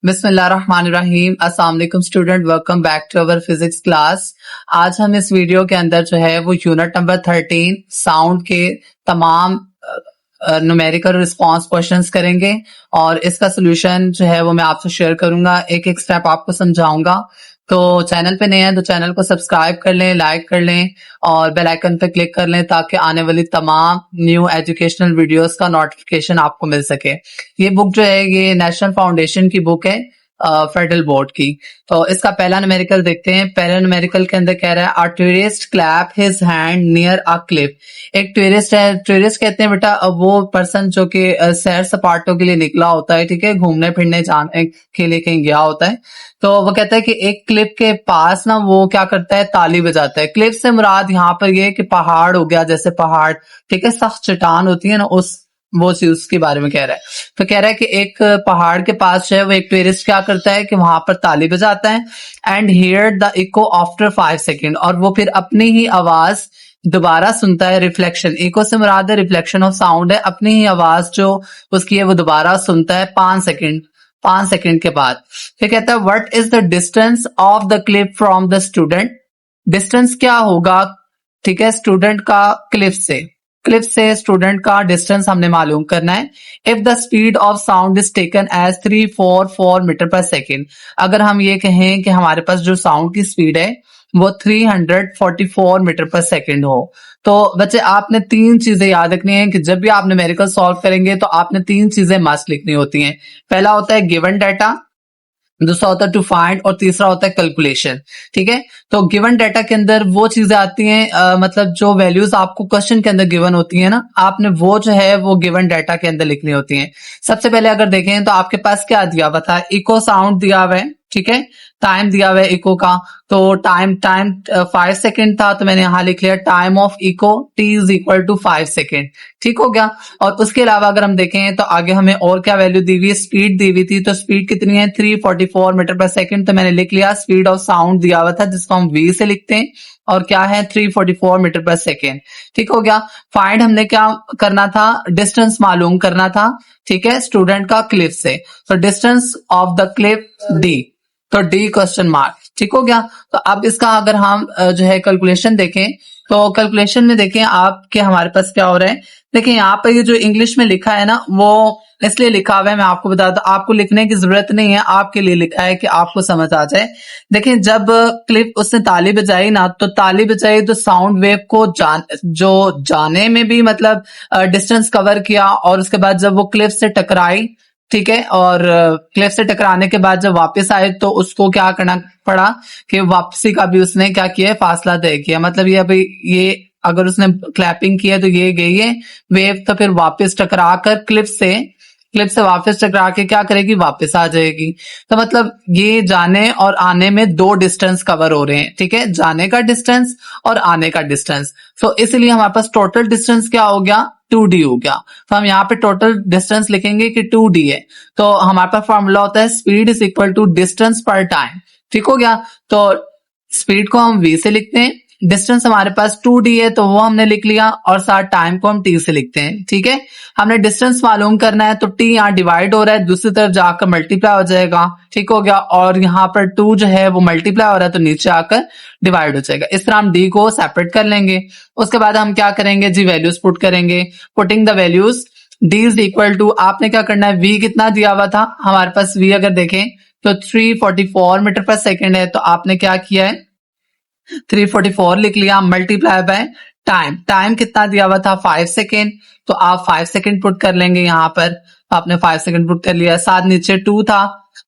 बिस्मिल्लाहिर्रहमानिर्रहीम। अस्सलाम वालेकुम student, welcome back to our physics class. आज हम इस वीडियो के अंदर जो है वो यूनिट नंबर 13 साउंड के तमाम न्यूमेरिकल रिस्पांस क्वेश्चंस करेंगे और इसका सोल्यूशन जो है वो मैं आपसे शेयर करूंगा, एक एक स्टेप आपको समझाऊंगा। तो चैनल पे नए हैं तो चैनल को सब्सक्राइब कर लें, लाइक कर लें और बेल आइकन पे क्लिक कर लें ताकि आने वाली तमाम न्यू एजुकेशनल वीडियोस का नोटिफिकेशन आपको मिल सके। ये बुक जो है ये नेशनल फाउंडेशन की बुक है, फेडरल बोर्ड की। तो इसका पहला न्यूमेरिकल देखते हैं। पहला न्यूमेरिकल के अंदर कह रहा है a tourist clap his hand near a cliff. एक टूरिस्ट है, टूरिस्ट कहते हैं बेटा वो पर्सन जो कि सैर सपाटों के लिए निकला होता है, ठीक है, घूमने फिरने जाने के लिए कहीं गया होता है। तो वो कहता है कि एक क्लिफ के पास ना वो क्या करता है, ताली बजाता है। क्लिफ से मुराद यहाँ पर ये कि पहाड़ हो गया, जैसे पहाड़, ठीक है, सख्त चट्टान होती है ना, उस वो चीज उसके बारे में कह रहा है। तो कह रहा है कि एक पहाड़ के पास जो है वो एक टूरिस्ट क्या करता है कि वहां पर ताली बजाता है and hear the echo after 5 second, और वो फिर अपनी ही आवाज दोबारा सुनता है। रिफ्लेक्शन, इको से मुराद है रिफ्लेक्शन ऑफ साउंड है, अपनी ही आवाज जो उसकी है वो दोबारा सुनता है 5 सेकेंड के बाद। फिर कहता है what is the distance of the cliff from the student. Distance क्या होगा, ठीक है, स्टूडेंट का क्लिफ से स्टूडेंट का डिस्टेंस हमने मालूम करना है। If the speed of sound is taken as 344 metre per second, अगर हम ये कहें कि हमारे पास जो साउंड की स्पीड है वो 344 मीटर पर सेकेंड हो, तो बच्चे आपने तीन चीजें याद रखनी है कि जब भी आप न्यूमेरिकल सॉल्व करेंगे तो आपने तीन चीजें मस्ट लिखनी होती हैं। पहला होता है गिवन डाटा, दूसरा होता है टू फाइंड और तीसरा होता है कैलकुलेशन। ठीक है, तो गिवन डाटा के अंदर वो चीजें आती हैं, मतलब जो वैल्यूज आपको क्वेश्चन के अंदर गिवन होती है ना, आपने वो जो है वो गिवन डाटा के अंदर लिखनी होती हैं। सबसे पहले अगर देखें तो आपके पास क्या दिया हुआ था, इको साउंड दिया हुआ है, ठीक है, टाइम दिया हुआ है इको का। तो टाइम 5 सेकेंड था, तो मैंने यहां लिख लिया time of echo T is equal to 5 second. ठीक हो गया। और उसके अलावा अगर हम देखें तो आगे हमें और क्या वैल्यू दी हुई है, स्पीड दी हुई थी। तो स्पीड कितनी है, 344 मीटर पर सेकेंड। तो मैंने लिख लिया स्पीड ऑफ साउंड दिया हुआ था जिसको हम वी से लिखते हैं, और क्या है 344 मीटर पर सेकेंड। ठीक हो गया। फाइंड हमने क्या करना था, डिस्टेंस मालूम करना था, ठीक है, स्टूडेंट का क्लिफ से। तो distance of the Cliff D, तो डी क्वेश्चन मार्क। ठीक हो गया। तो अब इसका अगर हम जो है कैलकुलेशन देखें तो कैलकुलेशन में देखें आपके हमारे पास क्या हो रहा है। देखिए यहाँ पर ये जो इंग्लिश में लिखा है ना वो इसलिए लिखा हुआ है, मैं आपको बता दूं, आपको लिखने की जरूरत नहीं है, आपके लिए लिखा है कि आपको समझ आ जाए। देखिए जब क्लिप उसने ताली बजाई ना, तो ताली बजाई तो साउंड वेव को जाने में भी मतलब डिस्टेंस कवर किया, और उसके बाद जब वो क्लिप से टकराई, ठीक है, और क्लिफ से टकराने के बाद जब वापस आए तो उसको क्या करना पड़ा कि वापसी का भी उसने क्या किया है, फासला तय किया। मतलब ये अभी ये अगर उसने क्लैपिंग किया तो ये गई है वेव, तो फिर वापस टकरा कर क्लिप से वापस टकरा के क्या करेगी, वापस आ जाएगी। तो मतलब ये जाने और आने में दो डिस्टेंस कवर हो रहे हैं, ठीक है, जाने का डिस्टेंस और आने का डिस्टेंस। तो इसलिए हमारे पास टोटल डिस्टेंस क्या हो गया, 2d हो गया। तो हम यहाँ पे टोटल डिस्टेंस लिखेंगे कि 2d है। तो हमारे पास फॉर्मूला होता है speed is equal to distance per time. ठीक हो गया। तो स्पीड को हम v से लिखते हैं, डिस्टेंस हमारे पास 2d है तो वो हमने लिख लिया, और साथ टाइम को हम t से लिखते हैं। ठीक है, हमने डिस्टेंस मालूम करना है तो t यहाँ डिवाइड हो रहा है, दूसरी तरफ जाकर मल्टीप्लाई हो जाएगा। ठीक हो गया। और यहाँ पर 2 जो है वो मल्टीप्लाई हो रहा है तो नीचे आकर डिवाइड हो जाएगा। इस तरह हम d को सेपरेट कर लेंगे। उसके बाद हम क्या करेंगे जी, वैल्यूज पुट करेंगे। Putting the values d is equal to, आपने क्या करना है, v कितना दिया हुआ था हमारे पास, v अगर देखें तो 344 मीटर पर सेकेंड है, तो आपने क्या किया है 344 लिख लिया, मल्टीप्लाई बाय टाइम कितना दिया हुआ था 5 सेकेंड, तो आप 5 सेकेंड पुट कर लेंगे यहाँ पर। आपने 5 सेकेंड पुट कर लिया, साथ नीचे 2 था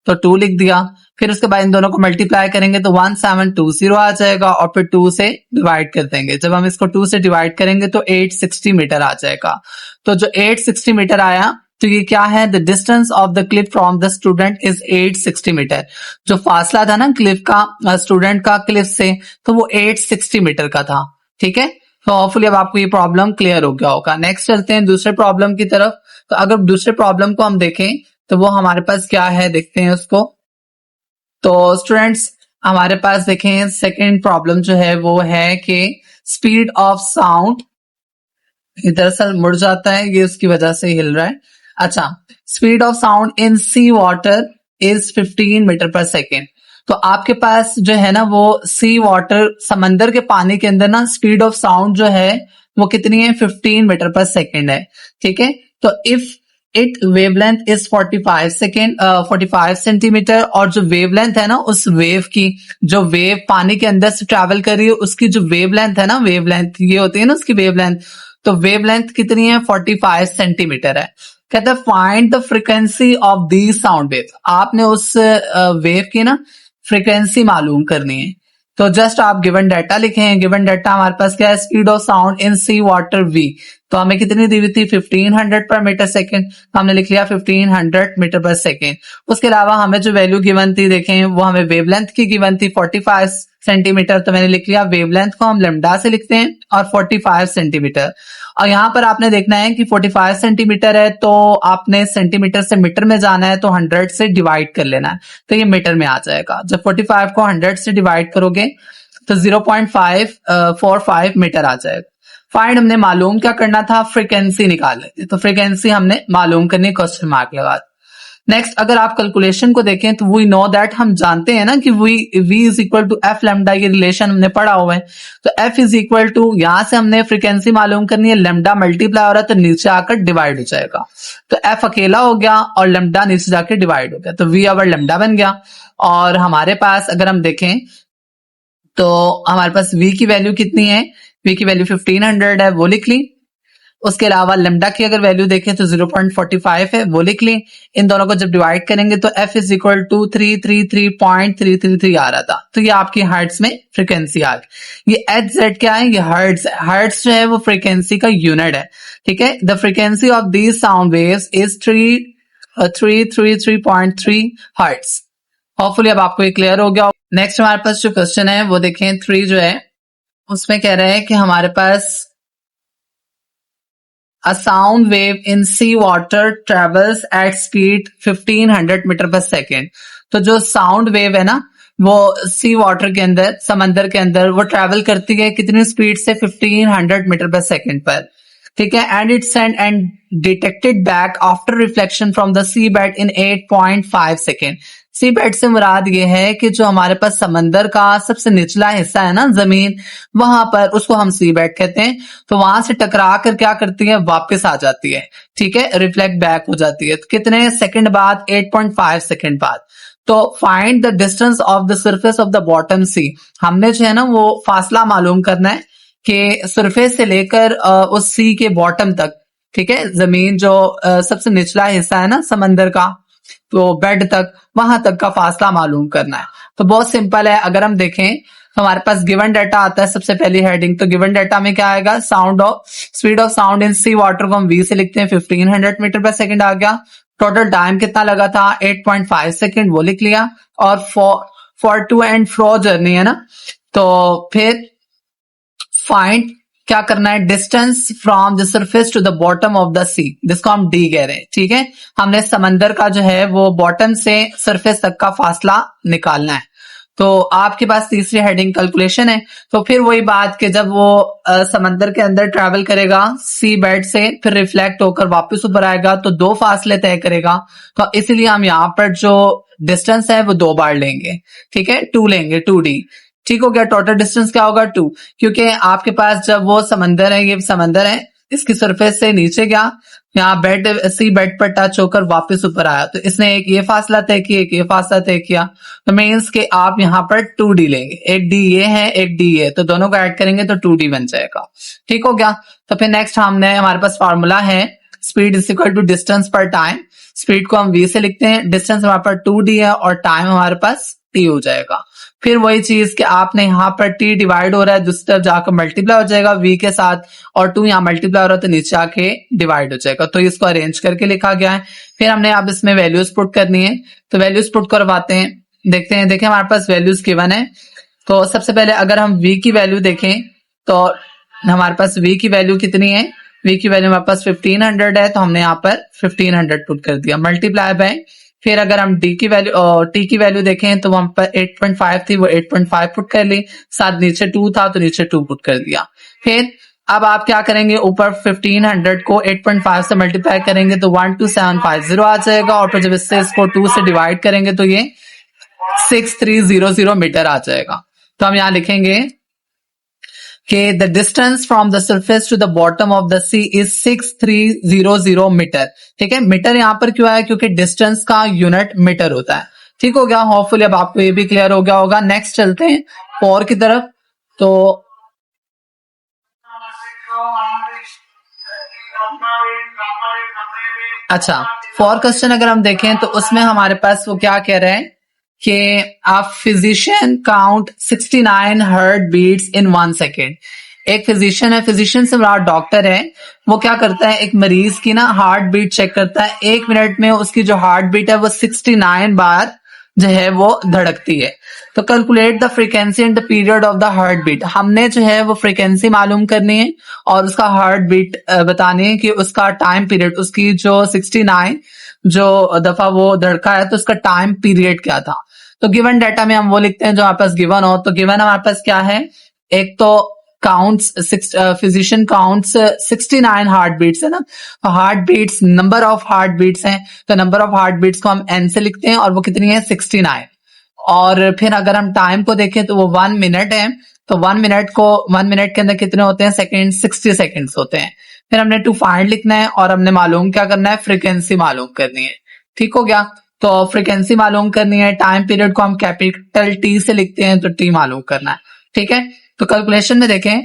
तो 2 लिख दिया। फिर उसके बाद इन दोनों को मल्टीप्लाई करेंगे तो 1720 आ जाएगा, और फिर 2 से डिवाइड कर देंगे। जब हम इसको 2 से डिवाइड करेंगे तो 860 मीटर आ जाएगा। तो जो 860 मीटर आया, तो ये क्या है, the distance of the cliff from the student is 860 metre. जो फासला था ना क्लिफ का स्टूडेंट का क्लिफ से, तो वो 860 मीटर का था। ठीक है, तो होपफुली अब आपको ये प्रॉब्लम क्लियर हो गया होगा। नेक्स्ट चलते हैं दूसरे प्रॉब्लम की तरफ। तो अगर दूसरे प्रॉब्लम को हम देखें तो वो हमारे पास क्या है, देखते हैं उसको। तो स्टूडेंट्स हमारे पास देखें सेकेंड प्रॉब्लम जो है वो है कि स्पीड ऑफ साउंड, दरअसल मुड़ जाता है, ये उसकी वजह से हिल रहा है। अच्छा, speed of sound in sea water is 15 metre per second. तो आपके पास जो है ना वो सी वाटर समंदर के पानी के अंदर ना स्पीड ऑफ साउंड जो है वो कितनी है 15 मीटर पर सेकेंड है। ठीक है, तो if it wavelength is 45 centimetre और जो वेवलेंथ है ना उस वेव की, जो वेव पानी के अंदर से ट्रेवल कर रही है उसकी जो वेवलेंथ है ना, वेवलेंथ ये होती है ना उसकी वेवलेंथ, तो वेवलेंथ कितनी है 45 सेंटीमीटर है। कहता है find the frequency of the sound wave. आपने उस वेव की ना फ्रीक्वेंसी मालूम करनी है। तो जस्ट आप गिवन डाटा लिखें। गिवन डाटा हमारे पास क्या है, speed of sound in sea water V, तो हमें कितनी दी हुई थी 1500 पर मीटर सेकेंड, तो हमने लिख लिया 1500 मीटर पर सेकेंड। उसके अलावा हमें जो वैल्यू गिवन थी देखें, वो हमें वेवलेंथ की गिवन थी 45 सेंटीमीटर, तो मैंने लिख लिया वेवलेंथ को हम लेमडा से लिखते हैं और 45 सेंटीमीटर। और यहाँ पर आपने देखना है कि 45 सेंटीमीटर है तो आपने सेंटीमीटर से मीटर में जाना है तो 100 से डिवाइड कर लेना है, तो ये मीटर में आ जाएगा। जब 45 को 100 से डिवाइड करोगे तो 0.545 मीटर आ जाएगा। फाइंड हमने मालूम क्या करना था, फ्रीक्वेंसी निकाल लेते, तो फ्रीक्वेंसी हमने मालूम करनी, क्वेश्चन मार्क लगा। नेक्स्ट अगर आप कैलकुलेशन को देखें तो वी नो दैट, हम जानते हैं ना कि v is equal to F lambda, ये रिलेशन हमने पढ़ा हुआ है। तो f इज इक्वल टू, यहां से हमने फ्रीक्वेंसी मालूम करनी है, लेमडा मल्टीप्लाई हो रहा है तो नीचे आकर डिवाइड हो जाएगा, तो f अकेला हो गया और लेमडा नीचे जाके डिवाइड हो गया, तो v ओवर लेमडा बन गया। और हमारे पास अगर हम देखें तो हमारे पास v की वैल्यू कितनी है, v की वैल्यू 1500 है, वो लिख ली। उसके अलावा लेमडा की अगर वैल्यू देखें तो 0.45 है, वो लिख ली। इन दोनों को जब डिवाइड करेंगे तो f इज इक्वल टू 333.333 आ रहा था, तो ये आपकी हर्ट्ज में फ्रीक्वेंसी आ गई। ये एच जेड क्या है, ये हर्ट्ज है। हर्ट्ज जो है वो फ्रीक्वेंसी का यूनिट है। ठीक है, the frequency of these sound waves is 333.3 hertz. Hopefully अब आपको ये क्लियर हो गया। नेक्स्ट हमारे पास जो क्वेश्चन है वो देखें 3 जो है, उसमें कह रहे हैं कि हमारे पास A sound wave in sea water travels at speed 1500 metre per second. तो जो साउंड वेव है ना वो सी वाटर के अंदर, समंदर के अंदर वो ट्रेवल करती है कितनी स्पीड से 1500 मीटर पर सेकेंड पर। ठीक है, and it send and detected back after reflection from the sea bed in 8.5 second. Sea bed से मुराद ये है कि जो हमारे पास समंदर का सबसे निचला हिस्सा है ना जमीन, वहां पर उसको हम सी बेड कहते हैं। तो वहां से टकरा कर क्या करती है, वापस आ जाती है। ठीक है, रिफ्लेक्ट बैक हो जाती है। तो कितने सेकंड बाद, 8.5 सेकंड बाद। तो find the distance of the surface of the bottom sea, हमने जो है ना वो फासला मालूम करना है कि सरफेस से लेकर उस सी के बॉटम तक। ठीक है, जमीन जो सबसे निचला हिस्सा है ना समंदर का, तो बेड तक, वहां तक का फासला मालूम करना है। तो बहुत सिंपल है। अगर हम देखें तो हमारे पास गिवन डाटा आता है सबसे पहली हेडिंग, तो गिवन डाटा में क्या आएगा, speed of sound in sea water को हम v से लिखते हैं, 1500 मीटर पर सेकेंड आ गया। टोटल टाइम कितना लगा था 8.5 सेकेंड, वो लिख लिया। और for to and fro journey है ना, तो फिर फाइंड क्या करना है, distance from the surface to the bottom of the sea, जिसको हम डी कह रहे हैं। ठीक है, हमने समंदर का जो है वो बॉटम से सरफेस तक का फासला निकालना है। तो आपके पास तीसरी हेडिंग कैलकुलेशन है। तो फिर वही बात कि जब वो समंदर के अंदर ट्रैवल करेगा सी बेड से, फिर रिफ्लेक्ट होकर वापस ऊपर आएगा, तो 2 फासले तय करेगा। तो इसलिए हम यहाँ पर जो डिस्टेंस है वो 2 बार लेंगे। ठीक है, 2 लेंगे, 2d। ठीक हो गया। टोटल डिस्टेंस क्या होगा 2, क्योंकि आपके पास जब वो समंदर है, ये समंदर है, इसकी सरफेस से नीचे गया, यहाँ सी बेड पर टच होकर वापस ऊपर आया, तो इसने एक ये फासला तय किया, एक ये फासला तय किया। तो मीन्स कि आप यहाँ पर 2d लेंगे, एक d ये है, एक d ये, तो दोनों को ऐड करेंगे तो 2d बन जाएगा। ठीक हो गया। तो फिर नेक्स्ट हमारे पास फॉर्मूला है, speed is equal to distance per time. Speed को हम v से लिखते हैं, डिस्टेंस हमारे पास 2d है और टाइम हमारे पास t हो जाएगा। फिर वही चीज कि आपने यहाँ पर t डिवाइड हो रहा है, दूसरी तरफ जाकर मल्टीप्लाई हो जाएगा v के साथ, और 2 यहाँ मल्टीप्लाई हो रहा है तो नीचे आके डिवाइड हो जाएगा। तो इसको अरेंज करके लिखा गया है। फिर हमने अब इसमें वैल्यूज पुट करनी है, तो वैल्यूज पुट करवाते हैं। देखते हैं, देखिए हमारे पास वैल्यूज गिवन है। तो सबसे पहले अगर हम v की वैल्यू देखें तो हमारे पास v की वैल्यू कितनी है, v की वैल्यू हमारे पास 1500 है, तो हमने यहाँ पर 1500 पुट कर दिया, मल्टीप्लाई बाय। फिर अगर हम टी की वैल्यू देखें तो वहां पर 8.5 थी, वो 8.5 पुट कर ली, साथ नीचे 2 था तो नीचे 2 पुट कर दिया। फिर अब आप क्या करेंगे, ऊपर 1500 को 8.5 से मल्टीप्लाई करेंगे तो 12750 आ जाएगा, और फिर जब इससे इसको 2 से डिवाइड करेंगे तो ये 6300 मीटर आ जाएगा। तो हम यहाँ लिखेंगे कि the distance from the surface to the bottom of the sea is 6300 metre. ठीक है, मीटर यहां पर क्यों आया, क्योंकि डिस्टेंस का यूनिट मीटर होता है। ठीक हो गया, होपफुली अब आपको ये भी क्लियर हो गया होगा। नेक्स्ट चलते हैं 4 की तरफ। तो अच्छा, 4 क्वेश्चन अगर हम देखें तो उसमें हमारे पास वो क्या कह रहे हैं कि a physician count 69 heart beats in 1 second. एक फिजिशियन है, फिजिशियन से बड़ा डॉक्टर है, वो क्या करता है, एक मरीज की ना हार्ट बीट चेक करता है। 1 मिनट में उसकी जो हार्ट बीट है वो 69 बार जो है वो धड़कती है। तो calculate the frequency and the period of the heart beat. हमने जो है वो फ्रीक्वेंसी मालूम करनी है और उसका हार्ट बीट बतानी है कि उसका टाइम पीरियड, उसकी जो 69 जो दफा वो धड़का है तो उसका टाइम पीरियड क्या था। तो गिवन डाटा में हम वो लिखते हैं जो हमारे पास गिवन हो। तो गिवन हमारे पास क्या है, एक तो counts physician counts 69 heart beats है ना, तो heart beats number of heart beats हैं, तो नंबर ऑफ हार्ट बीट्स को हम एन से लिखते हैं और वो कितनी है 69। और फिर अगर हम टाइम को देखें तो वो 1 मिनट है, तो 1 मिनट के अंदर कितने होते हैं सेकेंड, 60 सेकेंड्स होते हैं। फिर हमने टू फाइंड लिखना है और हमने मालूम क्या करना है, फ्रीक्वेंसी मालूम करनी है। ठीक हो गया, तो फ्रीक्वेंसी मालूम करनी है, टाइम पीरियड को हम कैपिटल टी से लिखते हैं तो टी मालूम करना है। ठीक है, तो कैलकुलेशन में देखें,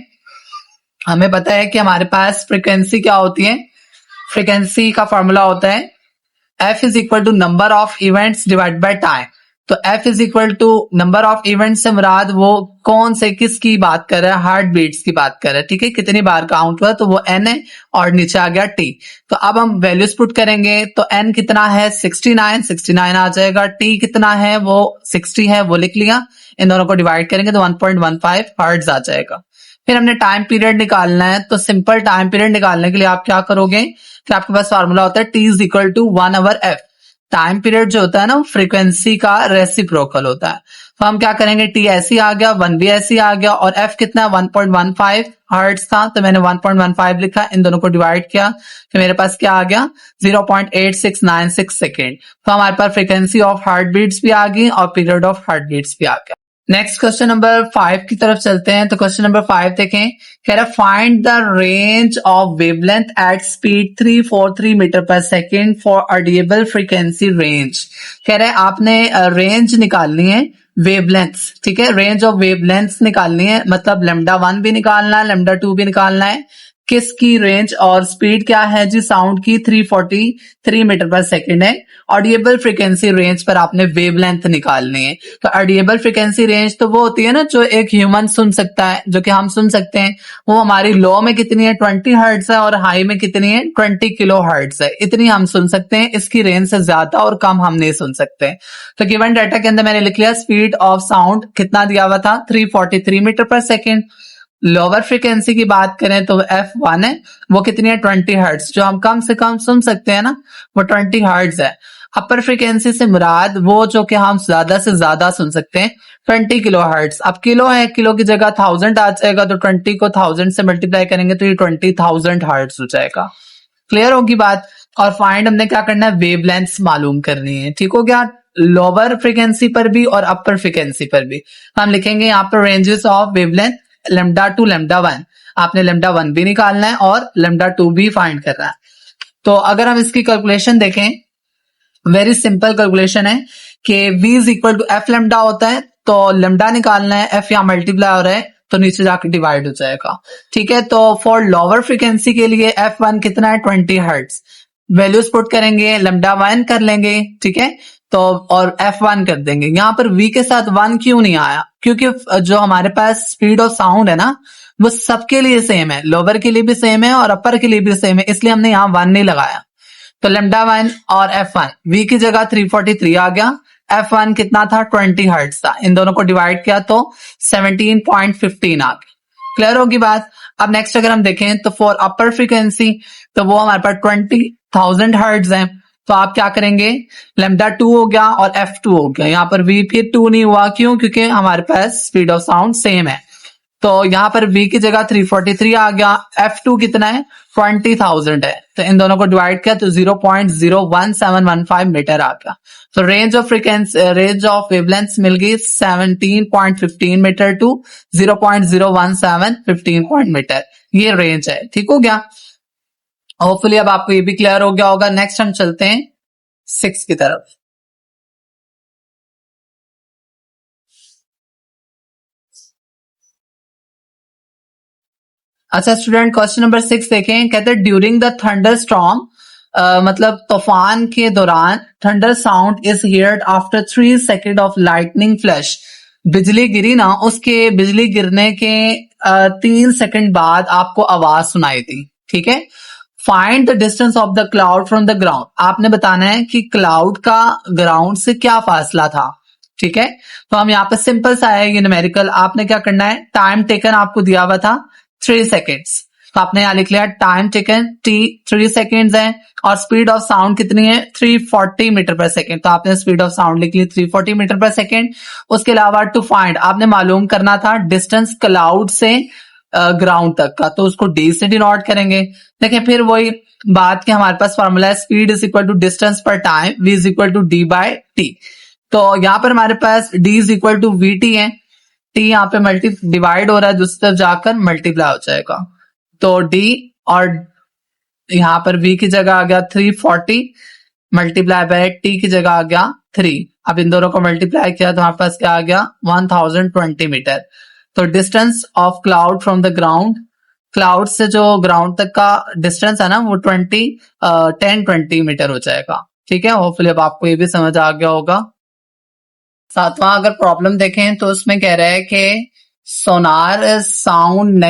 हमें पता है कि हमारे पास फ्रीक्वेंसी क्या होती है, फ्रीक्वेंसी का फॉर्मूला होता है F is equal to number of events divide by time. तो F is equal to number of event से मुराद वो कौन से किसकी बात कर रहा है, हार्ट बीट्स की बात कर रहा है। ठीक है, कितनी बार काउंट हुआ तो वो N है और नीचे आ गया T। तो अब हम वैल्यूज पुट करेंगे तो N कितना है 69 आ जाएगा, T कितना है वो 60 है, वो लिख लिया। इन दोनों को डिवाइड करेंगे तो 1.15 हर्ट्ज आ जाएगा। फिर हमने टाइम पीरियड निकालना है, तो सिंपल टाइम पीरियड निकालने के लिए आप क्या करोगे कि आपके पास फार्मूला होता है T is equal to 1 over F। Time period जो होता है ना फ्रीक्वेंसी का रेसिप्रोकल होता है। तो हम क्या करेंगे, T ऐसी आ गया, 1 भी ऐसी आ गया, और F कितना 1.15 हर्ट्ज था तो मैंने 1.15 लिखा, इन दोनों को डिवाइड किया तो मेरे पास क्या आ गया 0.8696 सेकेंड। तो हमारे पास फ्रीक्वेंसी ऑफ हार्ट बीट्स भी आ गई और पीरियड ऑफ हार्ट बीट्स भी आ गया। नेक्स्ट क्वेश्चन नंबर 5 की तरफ चलते हैं। तो क्वेश्चन नंबर 5 देखें, कह रहा find the range of wavelength at speed 343 metre per second for audible frequency range. कह रहे आपने रेंज निकालनी है, वेवलेंथ्स। ठीक है, रेंज ऑफ वेवलेंथ्स निकालनी है, मतलब लैम्डा 1 भी निकालना है, लैम्डा 2 भी निकालना है। किसकी रेंज और स्पीड क्या है जी, साउंड की 343 मीटर पर सेकेंड है। ऑडिएबल फ्रीक्वेंसी रेंज पर आपने वेवलेंथ निकालनी है। तो ऑडिएबल फ्रीक्वेंसी रेंज तो वो होती है ना जो एक ह्यूमन सुन सकता है, जो कि हम सुन सकते हैं, वो हमारी लो में कितनी है 20 हर्ट्ज है और हाई में कितनी है 20 किलो हर्ट्ज है, इतनी हम सुन सकते हैं। इसकी रेंज से ज्यादा और कम हम नहीं सुन सकते। तो गिवन डाटा के अंदर मैंने लिख लिया स्पीड ऑफ साउंड कितना दिया हुआ था 343 metre per second. Lower frequency की बात करें तो F1 है, वो कितनी है 20 हर्ट्ज, जो हम कम से कम सुन सकते हैं ना वो 20 हर्ट्ज है। अपर फ्रीक्वेंसी से मुराद वो जो कि हम ज्यादा से ज्यादा सुन सकते हैं 20 किलो हर्ट्ज। अब किलो है, किलो की जगह 1000 आ जाएगा, तो 20 को 1000 से मल्टीप्लाई करेंगे तो ये 20,000 हर्ट्ज हो जाएगा। क्लियर होगी बात। और फाइंड हमने क्या करना है, वेवलेंथ्स मालूम करनी है। ठीक हो गया, लोअर फ्रीक्वेंसी पर भी और अपर फ्रीक्वेंसी पर भी। हम लिखेंगे यहाँ पर ranges of wavelength lambda two lambda 1। आपने लैम्डा 1 भी निकालना है और लैम्डा 2 भी फाइंड करना है। तो अगर हम इसकी कैलकुलेशन देखें, वेरी सिंपल कैलकुलेशन है कि V is equal to F lambda होता है, तो लैम्डा निकालना है, एफ यहाँ मल्टीप्लाई हो रहा है तो नीचे जाकर डिवाइड हो जाएगा। ठीक है, तो फॉर लोअर फ्रीक्वेंसी के लिए F1 कितना है 20 हर्ट्ज। वैल्यूज पुट करेंगे, लैम्डा 1 कर लेंगे, ठीक है, तो और F1 कर देंगे। यहाँ पर V के साथ 1 क्यों नहीं आया, क्योंकि जो हमारे पास स्पीड ऑफ साउंड है ना वो सबके लिए सेम है, लोअर के लिए भी सेम है और अपर के लिए भी सेम है, इसलिए हमने यहाँ 1 नहीं लगाया। तो लैम्डा 1 और F1, V की जगह 343 आ गया, F1 कितना था 20 हर्ट्ज था, इन दोनों को डिवाइड किया तो 17.15 आ गया। क्लियर होगी बात। अब नेक्स्ट अगर हम देखें तो फॉर अपर फ्रीक्वेंसी तो वो हमारे पास 20,000 हर्ट्ज है, तो आप क्या करेंगे, लैम्डा 2 हो गया और F2 हो गया। यहाँ पर V फिर 2 नहीं हुआ, क्यों, क्योंकि हमारे पास स्पीड ऑफ साउंड सेम है। तो यहाँ पर v की जगह 343 आ गया, f2 कितना है 20,000 है, तो इन दोनों को डिवाइड किया तो 0.01715 मीटर आ गया। तो range of frequency, range of wavelength मिल गई 17.15 मीटर टू 0.01715 मीटर, ये रेंज है। ठीक हो गया, होपफुली अब आपको ये भी क्लियर हो गया होगा। नेक्स्ट हम चलते हैं 6 की तरफ। अच्छा स्टूडेंट, क्वेश्चन नंबर 6 देखें, कहते हैं ड्यूरिंग द थंडर स्टॉर्म, मतलब तूफान के दौरान, thunder sound is heard after 3 second of lightning flash. बिजली गिरी ना, उसके बिजली गिरने के 3 सेकंड बाद आपको आवाज सुनाई दी। ठीक है, find the distance of the cloud from the ground, आपने बताना है कि क्लाउड का ग्राउंड से क्या फासला था। ठीक है, तो हम यहाँ पे सिंपल सा है ये न्यूमेरिकल, आपने क्या करना है, टाइम टेकन आपको दिया हुआ था 3 सेकेंड्स, तो आपने यहाँ लिख लिया टाइम टेकन t 3 सेकेंड्स है, और स्पीड ऑफ साउंड कितनी है 340 मीटर पर सेकेंड, तो आपने स्पीड ऑफ साउंड लिख ली 340 मीटर पर सेकेंड। उसके अलावा टू फाइंड, आपने मालूम करना था डिस्टेंस क्लाउड से ग्राउंड तक का, तो उसको d से डिनोट करेंगे। देखिए फिर वही बात कि हमारे पास फॉर्मूला है speed is equal to distance per time, v is equal to d by t। तो यहाँ पर हमारे पास d is equal to vt है, t यहाँ पे डिवाइड हो रहा है, दूसरी तरफ जाकर मल्टीप्लाई हो जाएगा, तो d, और यहाँ पर v की जगह आ गया 340 मल्टीप्लाई बाय t की जगह आ गया 3। अब इन दोनों को मल्टीप्लाई किया तो हमारे पास क्या आ गया 1020 मीटर। तो distance of cloud from the ground, cloud से जो ग्राउंड तक का डिस्टेंस है ना वो 1020 मीटर हो जाएगा। ठीक है, होपफुली अब आपको ये भी समझ आ गया होगा। सातवां अगर प्रॉब्लम देखें तो उसमें कह रहा है कि sonar sound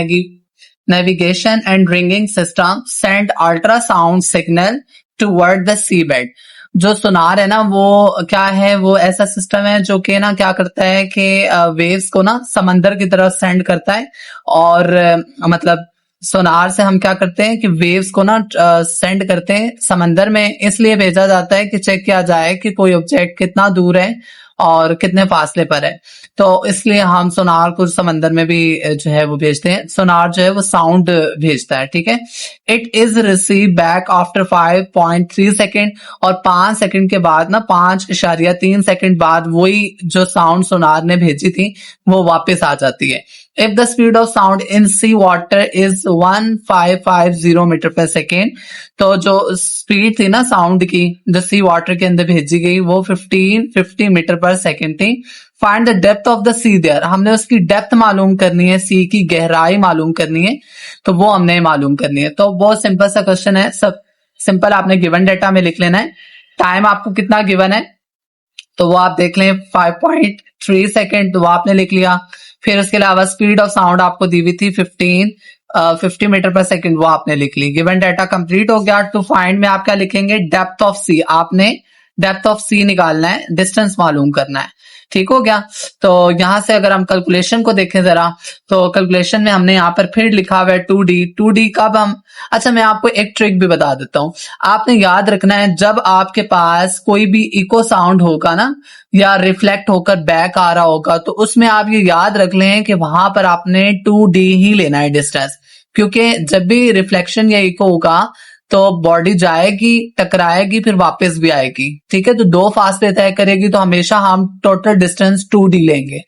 navigation and ringing system send ultrasound signal toward the sea bed. जो सोनार है ना वो क्या है, वो ऐसा सिस्टम है जो कि ना क्या करता है कि वेव्स को ना समंदर की तरफ सेंड करता है, और मतलब सोनार से हम क्या करते हैं कि वेव्स को ना सेंड करते हैं समंदर में, इसलिए भेजा जाता है कि चेक किया जाए कि कोई ऑब्जेक्ट कितना दूर है और कितने फासले पर है। तो इसलिए हम सोनार को समंदर में भी जो है वो भेजते हैं, सोनार जो है वो साउंड भेजता है। ठीक है, it is receive back after 5.3 second, और 5 सेकेंड के बाद ना 5.3 सेकेंड बाद वही जो साउंड सोनार ने भेजी थी वो वापस आ जाती है। If the speed of sound in sea water is 1550 metre per second, तो जो स्पीड थी ना साउंड की जो सी वाटर के अंदर भेजी गई वो 1550 मीटर पर सेकेंड थी। Find the depth of the sea there, हमने उसकी डेप्थ मालूम करनी है, सी की गहराई मालूम करनी है, तो वो हमने मालूम करनी है। तो बहुत सिंपल सा क्वेश्चन है, सब सिंपल, आपने गिवन डेटा में लिख लेना है। टाइम आपको कितना गिवन है तो वो आप देख लें 5.3 सेकेंड, तो वो आपने लिख लिया। फिर उसके अलावा स्पीड ऑफ साउंड आपको दी हुई थी 50 मीटर पर सेकेंड, वो आपने लिख ली। गिवन डाटा कंप्लीट हो गया। टू फाइंड में आप क्या लिखेंगे, डेप्थ ऑफ सी, आपने डेप्थ ऑफ सी निकालना है, डिस्टेंस मालूम करना है। ठीक हो गया, तो यहां से अगर हम कैलकुलेशन को देखें जरा, तो कैलकुलेशन में हमने यहाँ पर फिर लिखा हुआ है 2D कब हम, अच्छा मैं आपको एक ट्रिक भी बता देता हूँ। आपने याद रखना है जब आपके पास कोई भी इको साउंड होगा ना या रिफ्लेक्ट होकर बैक आ रहा होगा, तो उसमें आप ये याद रख लें कि वहां पर आपने 2D ही लेना है डिस्टेंस, क्योंकि जब भी रिफ्लेक्शन या इको होगा तो बॉडी जाएगी, टकराएगी, फिर वापस भी आएगी। ठीक है, तो 2 फासले तय करेगी, तो हमेशा हम टोटल डिस्टेंस 2D लेंगे,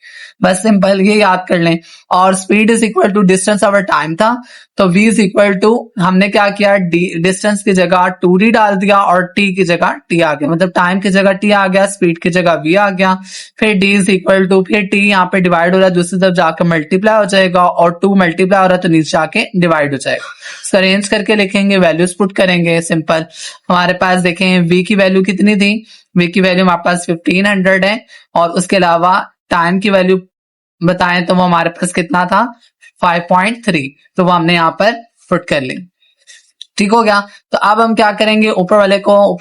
बस सिंपल ये याद कर लें। और speed is equal to distance over time था, तो v इज इक्वल टू, हमने क्या किया, डिस्टेंस की जगह 2D डाल दिया और t की जगह t आ गया, मतलब टाइम की जगह t आ गया, स्पीड की जगह v आ गया। फिर d इज इक्वल टू, फिर t यहाँ पे डिवाइड हो रहा है, दूसरी तरफ जाकर मल्टीप्लाई हो जाएगा, और 2 मल्टीप्लाई हो रहा है तो नीचे आके डिवाइड हो जाएगा। इसको अरेंज करके लिखेंगे, वैल्यूज पुट करेंगे, सिंपल। हमारे पास देखें v की वैल्यू कितनी थी, v की वैल्यू हमारे पास 1500 है, और उसके अलावा टाइम की वैल्यू बताएं तो वो हमारे पास कितना था 5.3, तो वो हमने यहाँ पर पुट कर ली। ठीक हो गया, तो अब हम क्या करेंगे, ऊपर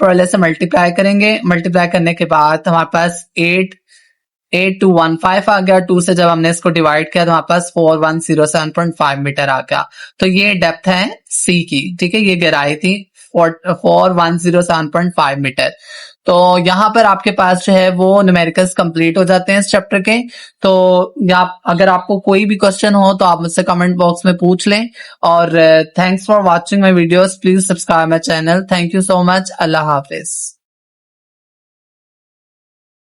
वाले से मल्टीप्लाई करेंगे, मल्टीप्लाई करने के बाद हमारे पास 8215 आ गया। 2 से जब हमने इसको डिवाइड किया तो हमारे पास 4107.5 मीटर आ गया। तो ये डेप्थ है सी की, ठीक है, ये गहराई थी फॉर 107.5 मीटर। तो यहाँ पर आपके पास जो है वो न्यूमेरिकल्स कंप्लीट हो जाते हैं इस चैप्टर के। तो अगर आपको कोई भी क्वेश्चन हो तो आप मुझसे कमेंट बॉक्स में पूछ लें। और thanks for watching my videos, please subscribe my channel. Thank you so much. Allah Hafiz.